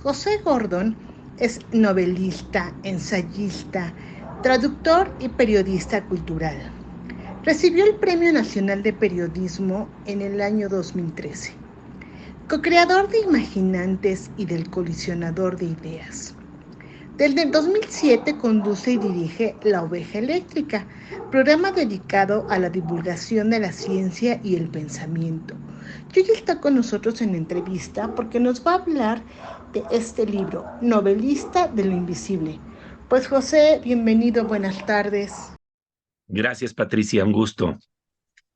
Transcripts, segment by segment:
José Gordon es novelista, ensayista, traductor y periodista cultural. Recibió el Premio Nacional de Periodismo en el año 2013. Co-creador de Imaginantes y del Colisionador de Ideas. Desde el 2007 conduce y dirige La Oveja Eléctrica, programa dedicado a la divulgación de la ciencia y el pensamiento. Y hoy está con nosotros en entrevista porque nos va a hablar de este libro, Novelista de lo Invisible. Pues José, bienvenido, buenas tardes. Gracias, Patricia, un gusto.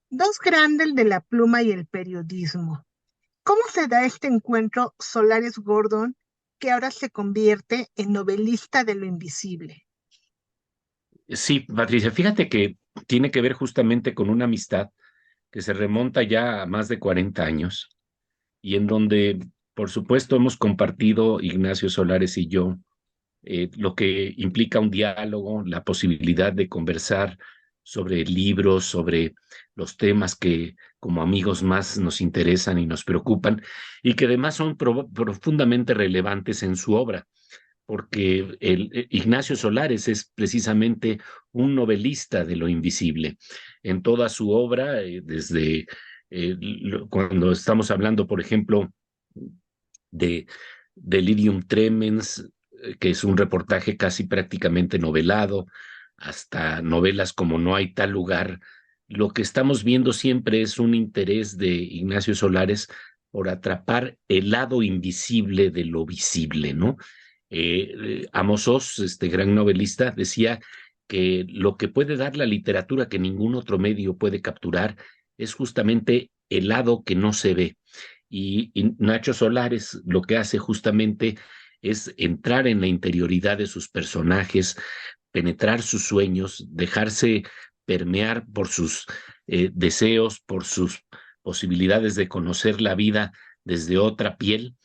Dos grandes de la pluma y el periodismo. ¿Cómo se da este encuentro Solares-Gordon que ahora se convierte en novelista de lo invisible? Sí, Patricia, fíjate que tiene que ver justamente con una amistad que se remonta ya a más de 40 años y en donde, por supuesto, hemos compartido Ignacio Solares y yo lo que implica un diálogo, la posibilidad de conversar sobre libros, sobre los temas que como amigos más nos interesan y nos preocupan y que además son profundamente relevantes en su obra. Porque Ignacio Solares es precisamente un novelista de lo invisible. En toda su obra, desde cuando estamos hablando, por ejemplo, de Delirium Tremens, que es un reportaje casi prácticamente novelado, hasta novelas como No hay tal lugar, lo que estamos viendo siempre es un interés de Ignacio Solares por atrapar el lado invisible de lo visible, ¿no? Amos Oz, este gran novelista, decía que lo que puede dar la literatura que ningún otro medio puede capturar es justamente el lado que no se ve. Y Nacho Solares lo que hace justamente es entrar en la interioridad de sus personajes, penetrar sus sueños, dejarse permear por sus deseos, por sus posibilidades de conocer la vida desde otra piel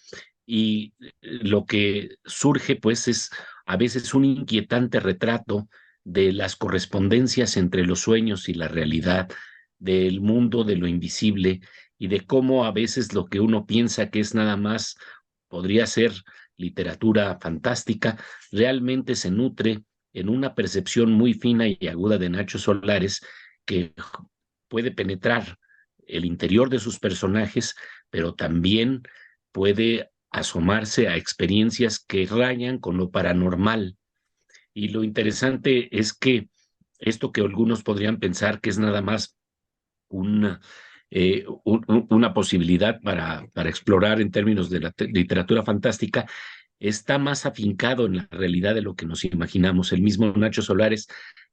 y lo que surge pues es a veces un inquietante retrato de las correspondencias entre los sueños y la realidad, del mundo de lo invisible y de cómo a veces lo que uno piensa que es nada más podría ser literatura fantástica, realmente se nutre en una percepción muy fina y aguda de Nacho Solares que puede penetrar el interior de sus personajes, pero también puede asomarse a experiencias que rayan con lo paranormal. Y lo interesante es que esto que algunos podrían pensar que es nada más una, una posibilidad para explorar en términos de la literatura fantástica, está más afincado en la realidad de lo que nos imaginamos. El mismo Nacho Solares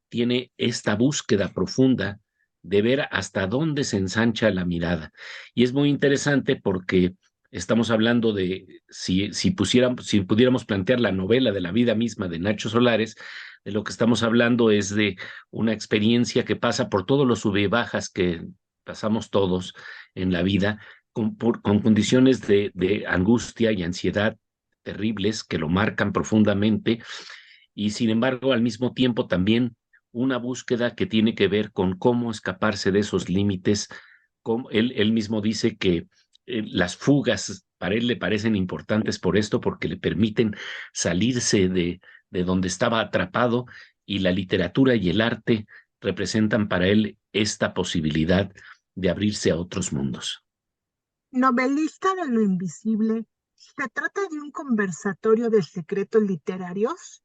tiene esta búsqueda profunda de ver hasta dónde se ensancha la mirada. Y es muy interesante porque estamos hablando de, si pudiéramos plantear la novela de la vida misma de Nacho Solares, de lo que estamos hablando es de una experiencia que pasa por todos los sube y bajas que pasamos todos en la vida, con condiciones de angustia y ansiedad terribles que lo marcan profundamente y sin embargo al mismo tiempo también una búsqueda que tiene que ver con cómo escaparse de esos límites. Como él mismo dice que las fugas para él le parecen importantes por esto, porque le permiten salirse de donde estaba atrapado y la literatura y el arte representan para él esta posibilidad de abrirse a otros mundos. Novelista de lo invisible, ¿se trata de un conversatorio de secretos literarios?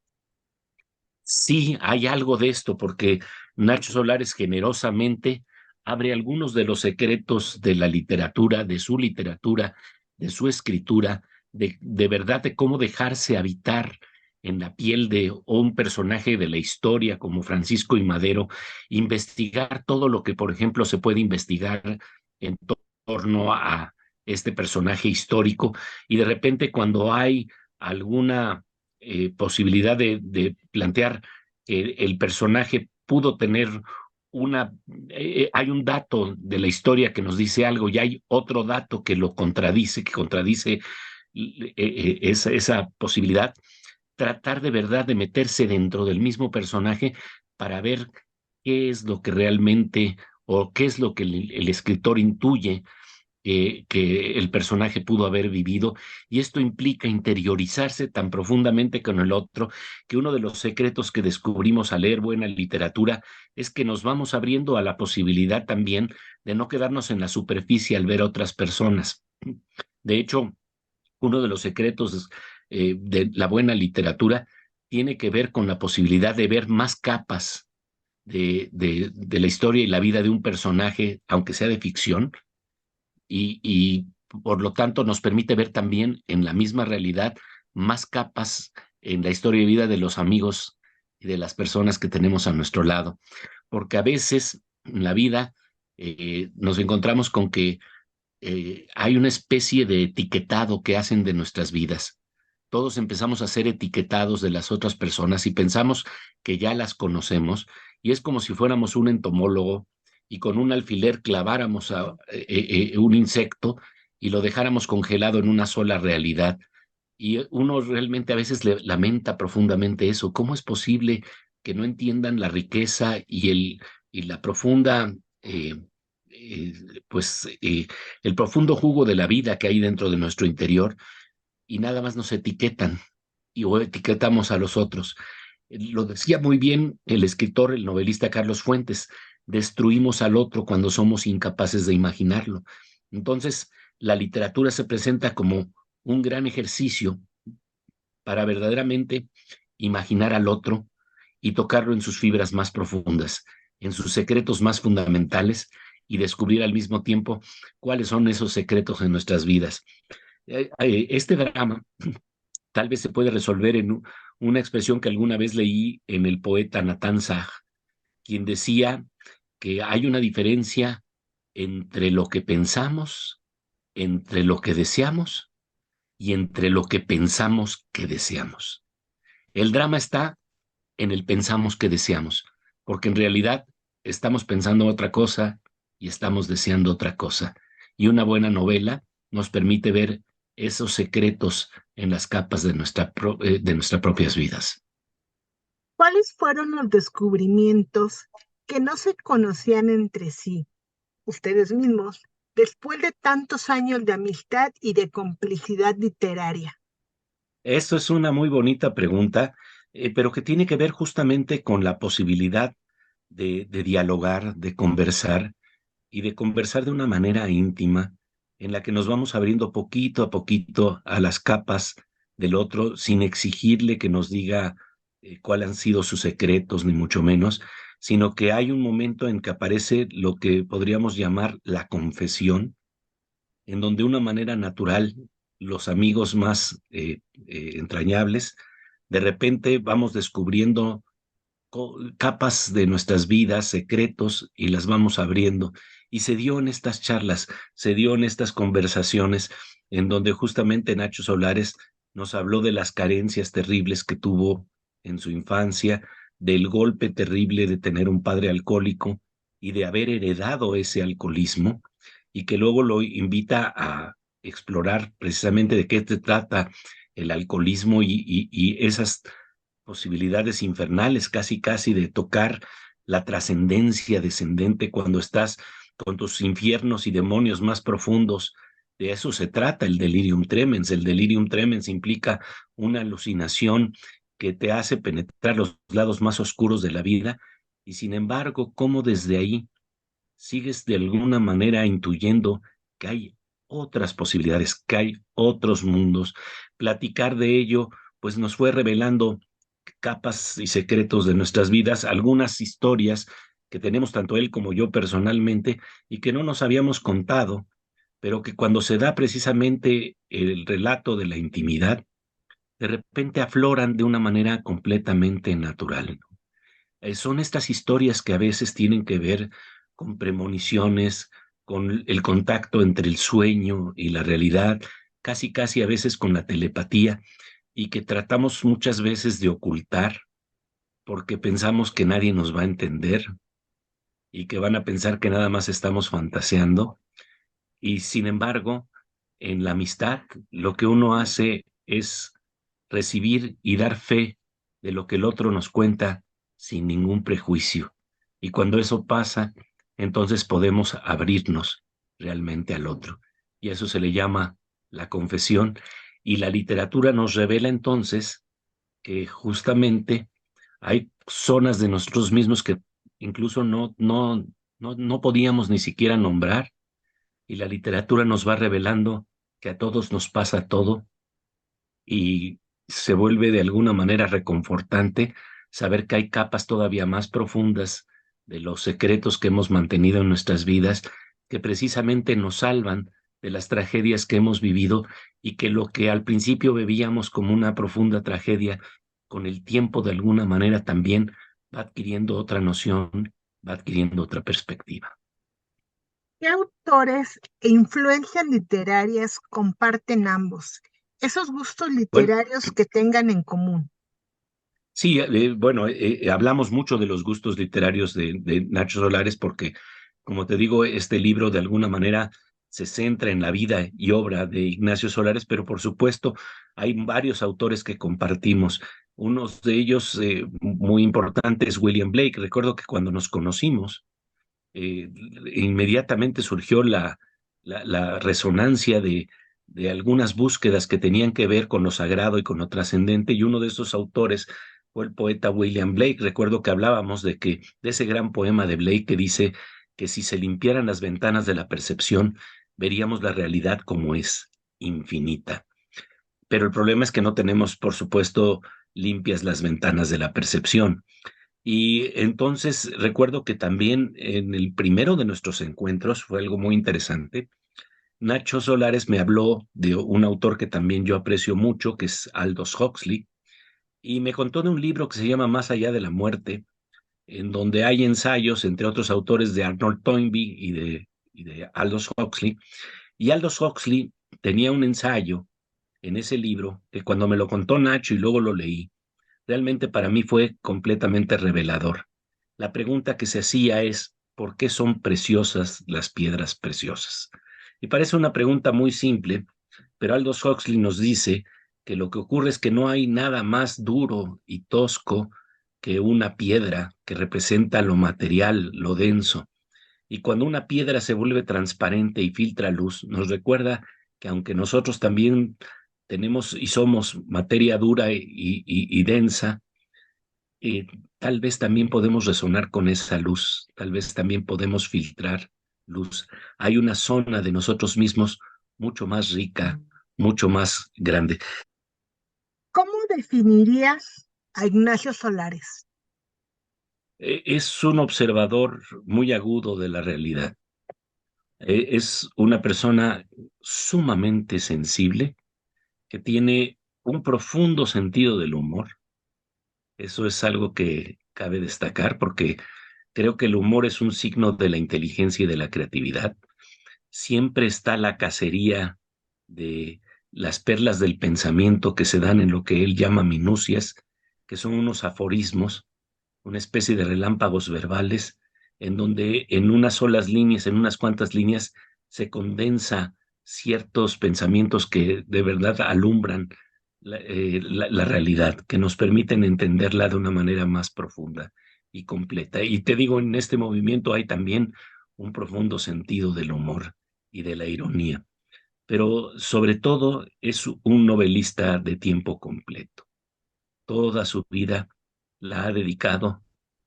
Sí, hay algo de esto, porque Nacho Solares generosamente abre algunos de los secretos de la literatura, de su escritura, de verdad de cómo dejarse habitar en la piel de un personaje de la historia como Francisco y Madero, investigar todo lo que, por ejemplo, se puede investigar en torno a este personaje histórico, y de repente cuando hay alguna posibilidad de plantear que el personaje pudo tener una, hay un dato de la historia que nos dice algo y hay otro dato que lo contradice, que contradice esa posibilidad, tratar de verdad de meterse dentro del mismo personaje para ver qué es lo que realmente o qué es lo que el escritor intuye que el personaje pudo haber vivido, y esto implica interiorizarse tan profundamente con el otro, que uno de los secretos que descubrimos al leer buena literatura es que nos vamos abriendo a la posibilidad también de no quedarnos en la superficie al ver otras personas. De hecho, uno de los secretos de la buena literatura tiene que ver con la posibilidad de ver más capas de la historia y la vida de un personaje, aunque sea de ficción, y por lo tanto nos permite ver también en la misma realidad más capas en la historia y vida de los amigos y de las personas que tenemos a nuestro lado. Porque a veces en la vida nos encontramos con que hay una especie de etiquetado que hacen de nuestras vidas. Todos empezamos a ser etiquetados de las otras personas y pensamos que ya las conocemos, y es como si fuéramos un entomólogo y con un alfiler claváramos a un insecto y lo dejáramos congelado en una sola realidad. Y uno realmente a veces lamenta profundamente eso. ¿Cómo es posible que no entiendan la riqueza y la profunda, eh, pues, el profundo jugo de la vida que hay dentro de nuestro interior, y nada más nos etiquetan o etiquetamos a los otros? Lo decía muy bien el escritor, el novelista Carlos Fuentes: destruimos al otro cuando somos incapaces de imaginarlo. Entonces, la literatura se presenta como un gran ejercicio para verdaderamente imaginar al otro y tocarlo en sus fibras más profundas, en sus secretos más fundamentales, y descubrir al mismo tiempo cuáles son esos secretos en nuestras vidas. Este drama tal vez se puede resolver en una expresión que alguna vez leí en el poeta Nathan Sag, quien decía que hay una diferencia entre lo que pensamos, entre lo que deseamos y entre lo que pensamos que deseamos. El drama está en el pensamos que deseamos, porque en realidad estamos pensando otra cosa y estamos deseando otra cosa. Y una buena novela nos permite ver esos secretos en las capas de nuestras propias vidas. ¿Cuáles fueron los descubrimientos que no se conocían entre sí, ustedes mismos, después de tantos años de amistad y de complicidad literaria? Eso es una muy bonita pregunta, pero que tiene que ver justamente con la posibilidad de dialogar, de conversar, y de conversar de una manera íntima, en la que nos vamos abriendo poquito a poquito a las capas del otro, sin exigirle que nos diga cuáles han sido sus secretos, ni mucho menos, sino que hay un momento en que aparece lo que podríamos llamar la confesión, en donde de una manera natural los amigos más entrañables, de repente vamos descubriendo capas de nuestras vidas, secretos, y las vamos abriendo. Y se dio en estas charlas, se dio en estas conversaciones, en donde justamente Nacho Solares nos habló de las carencias terribles que tuvo en su infancia, del golpe terrible de tener un padre alcohólico y de haber heredado ese alcoholismo, y que luego lo invita a explorar precisamente de qué se trata el alcoholismo y esas posibilidades infernales, casi casi de tocar la trascendencia descendente cuando estás con tus infiernos y demonios más profundos. De eso se trata el delirium tremens. El delirium tremens implica una alucinación que te hace penetrar los lados más oscuros de la vida, y sin embargo, cómo desde ahí sigues de alguna manera intuyendo que hay otras posibilidades, que hay otros mundos. Platicar de ello, pues nos fue revelando capas y secretos de nuestras vidas, algunas historias que tenemos tanto él como yo personalmente y que no nos habíamos contado, pero que cuando se da precisamente el relato de la intimidad, de repente afloran de una manera completamente natural. Son estas historias que a veces tienen que ver con premoniciones, con el contacto entre el sueño y la realidad, casi casi a veces con la telepatía, y que tratamos muchas veces de ocultar porque pensamos que nadie nos va a entender y que van a pensar que nada más estamos fantaseando. Y sin embargo, en la amistad, lo que uno hace es recibir y dar fe de lo que el otro nos cuenta sin ningún prejuicio. Y cuando eso pasa, entonces podemos abrirnos realmente al otro. y a eso se le llama la confesión. Y la literatura nos revela entonces que justamente hay zonas de nosotros mismos que incluso no podíamos ni siquiera nombrar, y la literatura nos va revelando que a todos nos pasa todo, y se vuelve de alguna manera reconfortante saber que hay capas todavía más profundas de los secretos que hemos mantenido en nuestras vidas, que precisamente nos salvan de las tragedias que hemos vivido, y que lo que al principio veíamos como una profunda tragedia, con el tiempo de alguna manera también va adquiriendo otra noción, va adquiriendo otra perspectiva. ¿Qué autores e influencias literarias comparten ambos? Esos gustos Bueno, literarios que tengan en común. sí, bueno, hablamos mucho de los gustos literarios de Nacho Solares porque, como te digo, este libro de alguna manera se centra en la vida y obra de Ignacio Solares, pero por supuesto hay varios autores que compartimos. Uno de ellos muy importante es William Blake. Recuerdo que cuando nos conocimos, inmediatamente surgió la resonancia de algunas búsquedas que tenían que ver con lo sagrado y con lo trascendente, y uno de esos autores fue el poeta William Blake. Recuerdo que hablábamos de ese gran poema de Blake que dice que si se limpiaran las ventanas de la percepción, veríamos la realidad como es, infinita. Pero el problema es que no tenemos, por supuesto, limpias las ventanas de la percepción. Y entonces recuerdo que también en el primero de nuestros encuentros fue algo muy interesante. Nacho Solares me habló de un autor que también yo aprecio mucho, que es Aldous Huxley, y me contó de un libro que se llama Más allá de la muerte, en donde hay ensayos, entre otros autores, de Arnold Toynbee y de Aldous Huxley. Y Aldous Huxley tenía un ensayo en ese libro que, cuando me lo contó Nacho y luego lo leí, realmente para mí fue completamente revelador. La pregunta que se hacía es: ¿por qué son preciosas las piedras preciosas? Y parece una pregunta muy simple, pero Aldous Huxley nos dice que lo que ocurre es que no hay nada más duro y tosco que una piedra que representa lo material, lo denso. Y cuando una piedra se vuelve transparente y filtra luz, nos recuerda que, aunque nosotros también tenemos y somos materia dura y densa, eh, tal vez también podemos resonar con esa luz, tal vez también podemos filtrar luz. Hay una zona de nosotros mismos mucho más rica, mucho más grande. ¿Cómo definirías a Ignacio Solares? Es un observador muy agudo de la realidad. Es una persona sumamente sensible, que tiene un profundo sentido del humor. Eso es algo que cabe destacar, porque creo que el humor es un signo de la inteligencia y de la creatividad. Siempre está la cacería de las perlas del pensamiento que se dan en lo que él llama minucias, que son unos aforismos, una especie de relámpagos verbales, en donde en unas solas líneas, en unas cuantas líneas, se condensa ciertos pensamientos que de verdad alumbran la realidad, que nos permiten entenderla de una manera más profunda y completa. Y te digo, en este movimiento hay también un profundo sentido del humor y de la ironía, pero sobre todo es un novelista de tiempo completo. Toda su vida la ha dedicado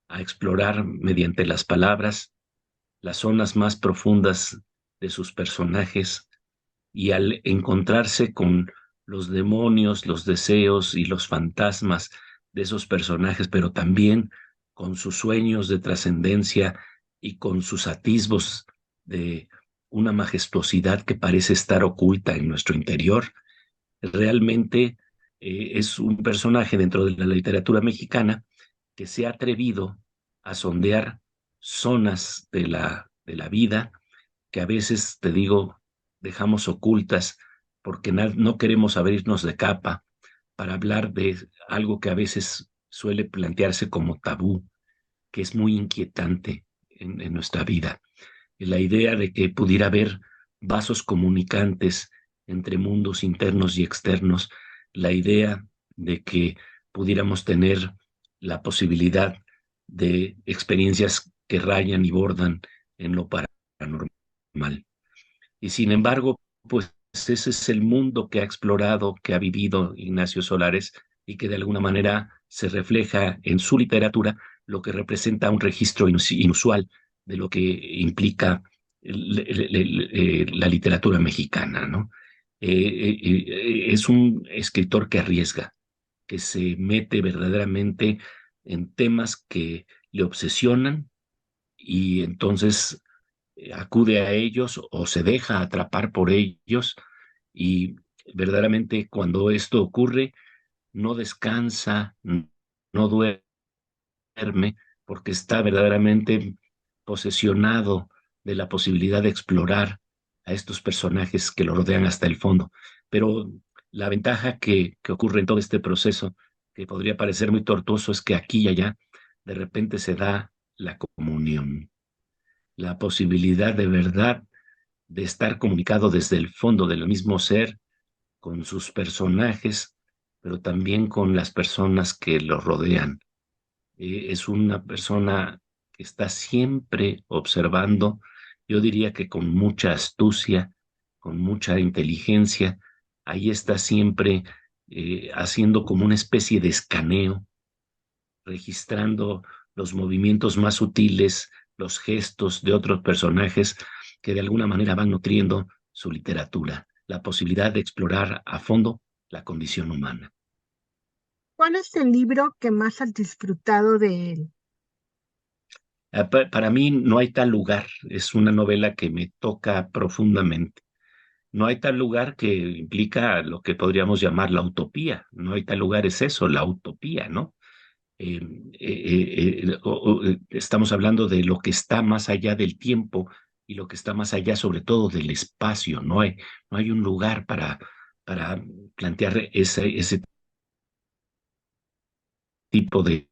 a explorar mediante las palabras las zonas más profundas de sus personajes, y al encontrarse con los demonios, los deseos y los fantasmas de esos personajes, pero también con sus sueños de trascendencia y con sus atisbos de una majestuosidad que parece estar oculta en nuestro interior, realmente es un personaje dentro de la literatura mexicana que se ha atrevido a sondear zonas de la vida que a veces, te digo, dejamos ocultas porque no queremos abrirnos de capa para hablar de algo que a veces suele plantearse como tabú, que es muy inquietante en nuestra vida. La idea de que pudiera haber vasos comunicantes entre mundos internos y externos, la idea de que pudiéramos tener la posibilidad de experiencias que rayan y bordan en lo paranormal. Y sin embargo, pues ese es el mundo que ha explorado, que ha vivido Ignacio Solares y que de alguna manera se refleja en su literatura, lo que representa un registro inusual de lo que implica la literatura mexicana, ¿no? Es un escritor que arriesga, que se mete verdaderamente en temas que le obsesionan y entonces acude a ellos o se deja atrapar por ellos y verdaderamente cuando esto ocurre no descansa, no duerme porque está verdaderamente posesionado de la posibilidad de explorar a estos personajes que lo rodean hasta el fondo. Pero la ventaja que ocurre en todo este proceso, que podría parecer muy tortuoso, es que aquí y allá de repente se da la comunión, la posibilidad de verdad de estar comunicado desde el fondo del mismo ser con sus personajes, pero también con las personas que lo rodean. Es una persona que está siempre observando, yo diría que con mucha astucia, con mucha inteligencia, ahí está siempre haciendo como una especie de escaneo, registrando los movimientos más sutiles, los gestos de otros personajes que de alguna manera van nutriendo su literatura, la posibilidad de explorar a fondo la condición humana. ¿Cuál es el libro que más has disfrutado de él? Para mí no hay tal lugar, es una novela que me toca profundamente. No hay tal lugar que implica lo que podríamos llamar la utopía. No hay tal lugar, es eso, la utopía, ¿no? Estamos hablando de lo que está más allá del tiempo y lo que está más allá sobre todo del espacio. No hay un lugar para plantear ese tipo de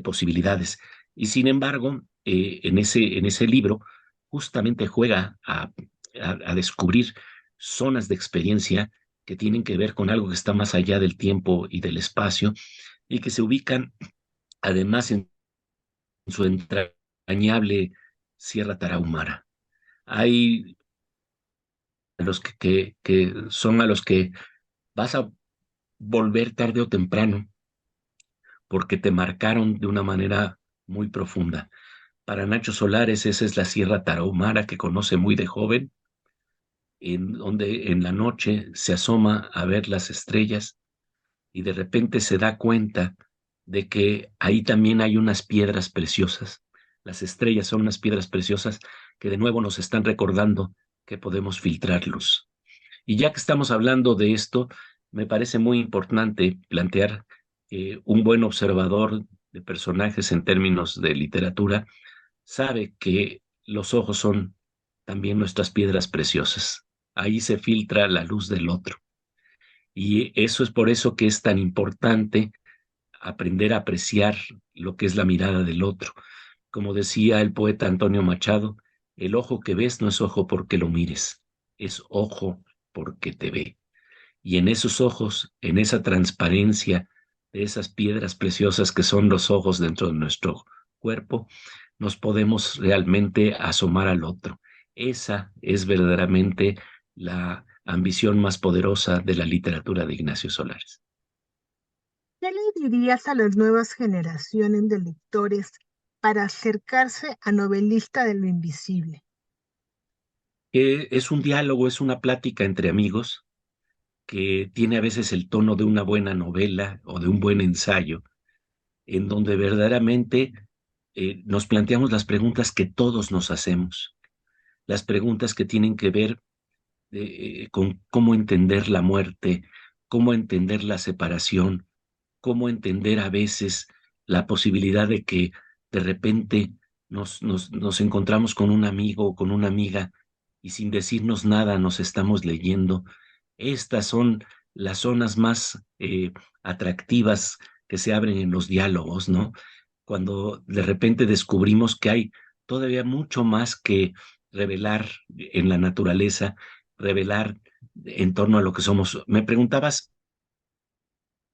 posibilidades. Y sin embargo, en ese libro justamente juega a descubrir zonas de experiencia que tienen que ver con algo que está más allá del tiempo y del espacio y que se ubican además en su entrañable Sierra Tarahumara. Hay los que son a los que vas a volver tarde o temprano porque te marcaron de una manera muy profunda. Para Nacho Solares, esa es la Sierra Tarahumara que conoce muy de joven, en donde en la noche se asoma a ver las estrellas y de repente se da cuenta de que ahí también hay unas piedras preciosas. Las estrellas son unas piedras preciosas que de nuevo nos están recordando que podemos filtrar luz. Y ya que estamos hablando de esto, me parece muy importante plantear que un buen observador de personajes en términos de literatura sabe que los ojos son también nuestras piedras preciosas. Ahí se filtra la luz del otro. Y eso es por eso que es tan importante aprender a apreciar lo que es la mirada del otro. Como decía el poeta Antonio Machado, el ojo que ves no es ojo porque lo mires, es ojo porque te ve. Y en esos ojos, en esa transparencia de esas piedras preciosas que son los ojos dentro de nuestro cuerpo, nos podemos realmente asomar al otro. Esa es verdaderamente la ambición más poderosa de la literatura de Ignacio Solares. ¿Qué le dirías a las nuevas generaciones de lectores para acercarse a Novelista de lo Invisible? Es un diálogo, es una plática entre amigos que tiene a veces el tono de una buena novela o de un buen ensayo, en donde verdaderamente nos planteamos las preguntas que todos nos hacemos, las preguntas que tienen que ver con cómo entender la muerte, cómo entender la separación, cómo entender a veces la posibilidad de que de repente nos encontramos con un amigo o con una amiga y sin decirnos nada nos estamos leyendo. Estas son las zonas más atractivas que se abren en los diálogos, ¿no? Cuando de repente descubrimos que hay todavía mucho más que revelar en la naturaleza, revelar en torno a lo que somos. Me preguntabas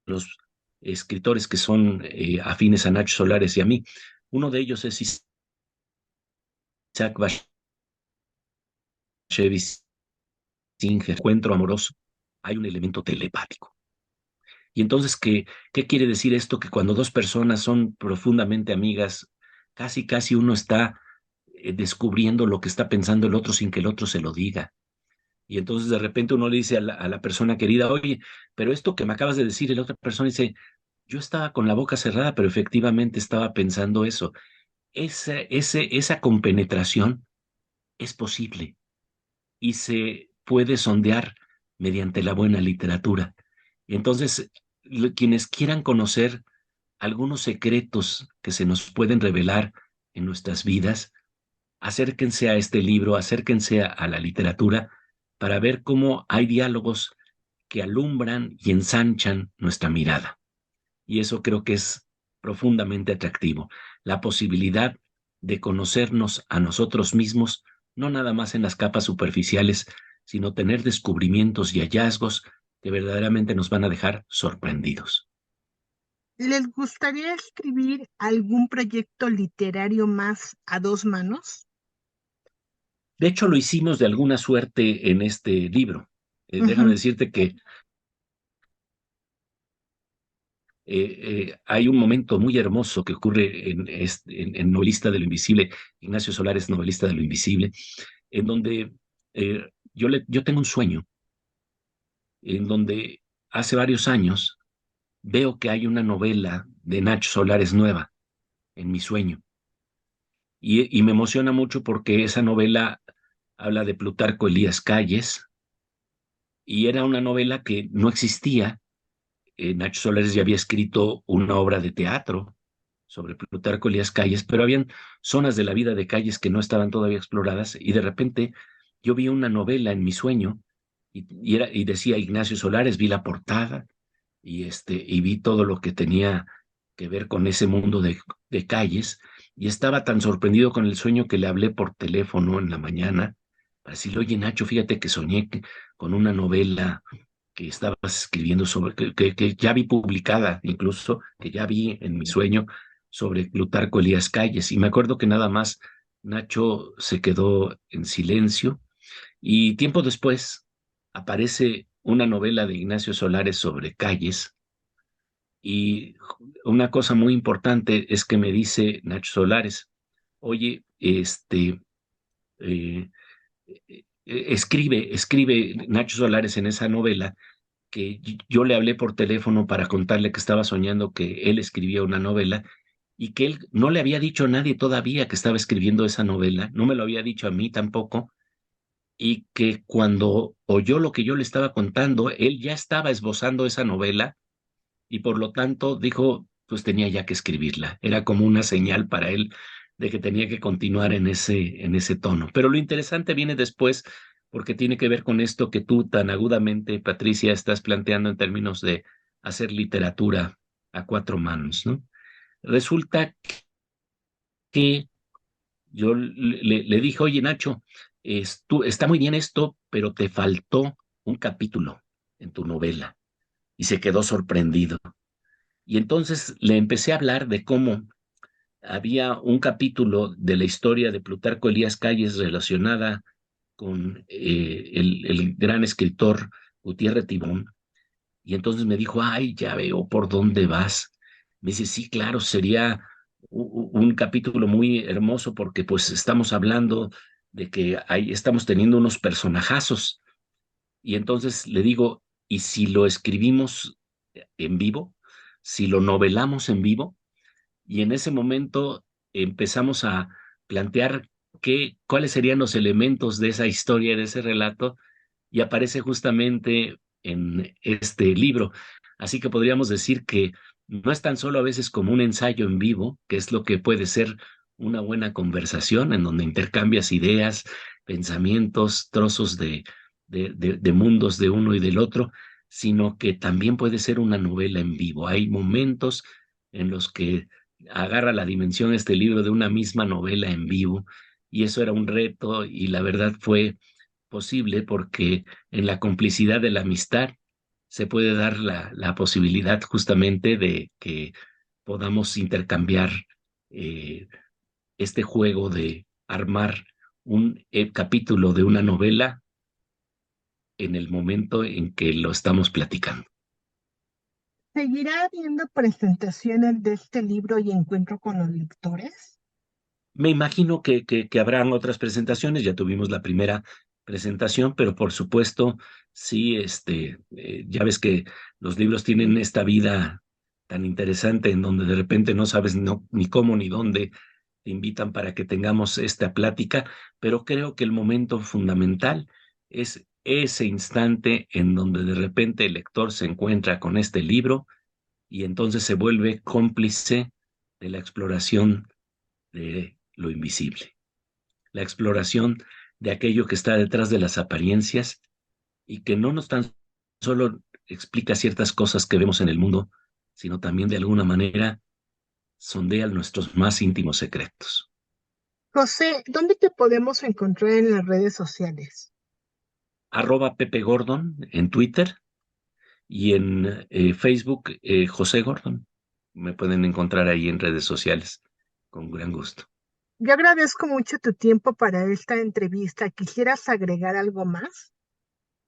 los escritores que son afines a Nacho Solares y a mí. Uno de ellos es Isaac Bashevis, Singer, encuentro amoroso, hay un elemento telepático. Y entonces, ¿qué quiere decir esto? Que cuando dos personas son profundamente amigas, casi uno está descubriendo lo que está pensando el otro sin que el otro se lo diga. Y entonces de repente uno le dice a la persona querida, oye, pero esto que me acabas de decir, y la otra persona dice, yo estaba con la boca cerrada, pero efectivamente estaba pensando eso. Esa compenetración es posible y se puede sondear mediante la buena literatura. Entonces, quienes quieran conocer algunos secretos que se nos pueden revelar en nuestras vidas, acérquense a este libro, acérquense a la literatura para ver cómo hay diálogos que alumbran y ensanchan nuestra mirada. Y eso creo que es profundamente atractivo. La posibilidad de conocernos a nosotros mismos, no nada más en las capas superficiales, sino tener descubrimientos y hallazgos que verdaderamente nos van a dejar sorprendidos. ¿Les gustaría escribir algún proyecto literario más a dos manos? De hecho, lo hicimos de alguna suerte en este libro. Déjame Ujú. decirte que hay un momento muy hermoso que ocurre en Novelista de lo Invisible, Ignacio Solares, Novelista de lo Invisible, en donde yo tengo un sueño, en donde hace varios años veo que hay una novela de Nacho Solares nueva en mi sueño. Y me emociona mucho porque esa novela habla de Plutarco Elías Calles y era una novela que no existía. Nacho Solares ya había escrito una obra de teatro sobre Plutarco Elías Calles, pero habían zonas de la vida de Calles que no estaban todavía exploradas y de repente yo vi una novela en mi sueño y decía Ignacio Solares, vi la portada y vi todo lo que tenía que ver con ese mundo de Calles y estaba tan sorprendido con el sueño que le hablé por teléfono en la mañana para decirle, oye Nacho, fíjate que soñé con una novela que estabas escribiendo sobre, que ya vi publicada, incluso, que ya vi en mi sueño sobre Plutarco Elías Calles. Y me acuerdo que nada más Nacho se quedó en silencio y tiempo después aparece una novela de Ignacio Solares sobre Calles y una cosa muy importante es que me dice Nacho Solares, oye, eh, escribe Nacho Solares en esa novela que yo le hablé por teléfono para contarle que estaba soñando que él escribía una novela y que él no le había dicho a nadie todavía que estaba escribiendo esa novela, no me lo había dicho a mí tampoco, y que cuando oyó lo que yo le estaba contando, él ya estaba esbozando esa novela y por lo tanto dijo, pues tenía ya que escribirla. Era como una señal para él de que tenía que continuar en ese tono. Pero lo interesante viene después porque tiene que ver con esto que tú tan agudamente, Patricia, estás planteando en términos de hacer literatura a cuatro manos, ¿no? Resulta que yo le dije, oye, Nacho, está muy bien esto, pero te faltó un capítulo en tu novela. Y se quedó sorprendido. Y entonces le empecé a hablar de cómo había un capítulo de la historia de Plutarco Elías Calles relacionada con el gran escritor Gutiérrez Tibón. Y entonces me dijo, ay, ya veo por dónde vas. Me dice, sí, claro, sería un capítulo muy hermoso porque pues estamos hablando de que ahí estamos teniendo unos personajazos. Y entonces le digo, ¿y si lo escribimos en vivo? Si lo novelamos en vivo, y en ese momento empezamos a plantear cuáles serían los elementos de esa historia, de ese relato, y aparece justamente en este libro. Así que podríamos decir que no es tan solo a veces como un ensayo en vivo, que es lo que puede ser una buena conversación en donde intercambias ideas, pensamientos, trozos de mundos de uno y del otro, sino que también puede ser una novela en vivo. Hay momentos en los que agarra la dimensión este libro de una misma novela en vivo, y eso era un reto, y la verdad fue posible porque en la complicidad de la amistad se puede dar la posibilidad justamente de que podamos intercambiar eh, este juego de armar un capítulo de una novela en el momento en que lo estamos platicando. ¿Seguirá habiendo presentaciones de este libro y encuentro con los lectores? Me imagino que habrán otras presentaciones, ya tuvimos la primera presentación, pero por supuesto, sí, ya ves que los libros tienen esta vida tan interesante en donde de repente no sabes ni cómo ni dónde te invitan para que tengamos esta plática, pero creo que el momento fundamental es ese instante en donde de repente el lector se encuentra con este libro y entonces se vuelve cómplice de la exploración de lo invisible, la exploración de aquello que está detrás de las apariencias y que no nos tan solo explica ciertas cosas que vemos en el mundo, sino también de alguna manera sondea nuestros más íntimos secretos. José, ¿dónde te podemos encontrar en las redes sociales? @Pepe Gordon en Twitter y en Facebook, José Gordon. Me pueden encontrar ahí en redes sociales con gran gusto. Yo agradezco mucho tu tiempo para esta entrevista. ¿Quisieras agregar algo más?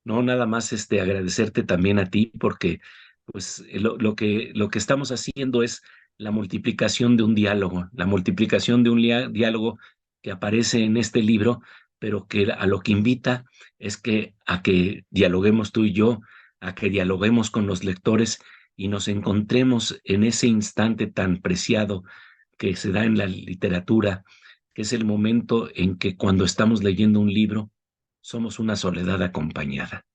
No, nada más agradecerte también a ti porque pues lo que estamos haciendo es la multiplicación de un diálogo, la multiplicación de un diálogo que aparece en este libro, pero que a lo que invita es que a que dialoguemos tú y yo, a que dialoguemos con los lectores y nos encontremos en ese instante tan preciado que se da en la literatura, que es el momento en que cuando estamos leyendo un libro somos una soledad acompañada.